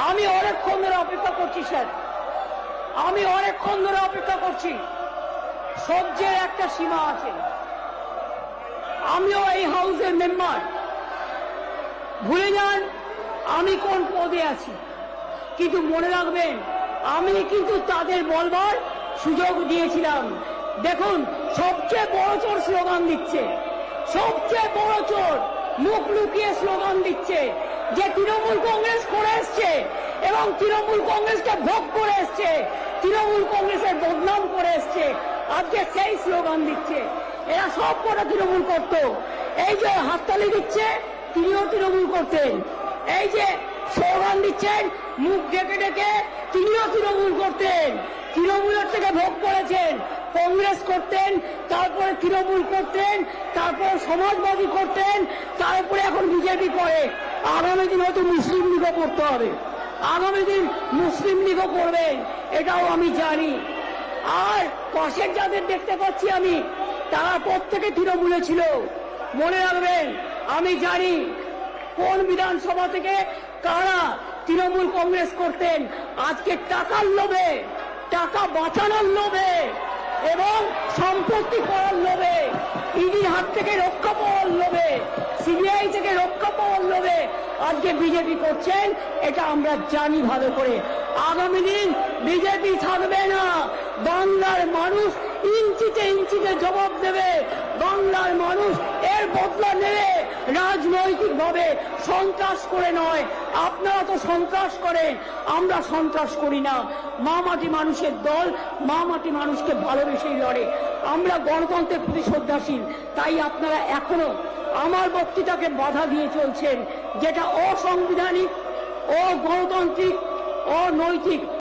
আমি অনেকক্ষণ ধরে অপেক্ষা করছি স্যার, আমি অনেকক্ষণ ধরে অপেক্ষা করছি। সহ্যের একটা সীমা আছে। আমিও এই হাউসের মেম্বার। ভুলে যান আমি কোন পদে আছি, কিন্তু মনে রাখবেন আমি কিন্তু তাদের বলবার সুযোগ দিয়েছিলাম। দেখুন, সবচেয়ে বড় চোর স্লোগান দিচ্ছে, সবচেয়ে বড় চোর মুখ লুকিয়ে স্লোগান দিচ্ছে যে তৃণমূল কংগ্রেস করে এসছে এবং তৃণমূল কংগ্রেসকে ভোগ করে এসছে, তৃণমূল কংগ্রেসের বদনাম করে এসছে, আজকে সেই স্লোগান দিচ্ছে। এরা সব কটা তৃণমূল করত। এই যে হাততালি দিচ্ছে তিনিও তৃণমূল করতেন, এই যে স্লোগান দিচ্ছেন মুখ ডেকে ডেকে তিনিও তৃণমূল করতেন, তৃণমূলের থেকে ভোগ করেছেন। কংগ্রেস করতেন, তারপরে তৃণমূল করতেন, তারপরে সমাজবাদী করতেন, তারপরে এখন বিজেপি করে। আগামী দিন হয়তো মুসলিম লীগও করতে হবে, আগামী দিন মুসলিম লীগও করবেন, এটাও আমি জানি। আর পাশের যাদের দেখতে পাচ্ছি আমি, তারা প্রত্যেকে তৃণমূলে ছিল। মনে রাখবেন আমি জানি কোন বিধানসভা থেকে কারা তৃণমূল কংগ্রেস করতেন। আজকে টাকার লোভে, টাকা বাঁচানোর লোভে এবং সম্পত্তি করার লোভে, ইডির হাত থেকে রক্ষা পাওয়ার লোভে, সিবিআই থেকে রক্ষা পাওয়ার লোভে আজকে বিজেপি করছেন, এটা আমরা জানি ভালো করে। আগামী দিন বিজেপি থাকবে না। বাংলার মানুষ ইঞ্চিতে ইঞ্চিতে জবাব দেবে, বাংলার মানুষ এর বদলা নেবে রাজনৈতিক ভাবে, সন্ত্রাস করে নয়। আপনারা তো সন্ত্রাস করেন, আমরা সন্ত্রাস করি না। মা মাটি মানুষের দল, মা মাটি মানুষকে ভালোবেসেই লড়ে। আমরা গণতন্ত্রের প্রতি শ্রদ্ধাশীল, তাই আপনারা এখনো আমার বক্তৃতাকে বাধা দিয়ে চলছেন, যেটা অসাংবিধানিক, অগণতান্ত্রিক, অনৈতিক।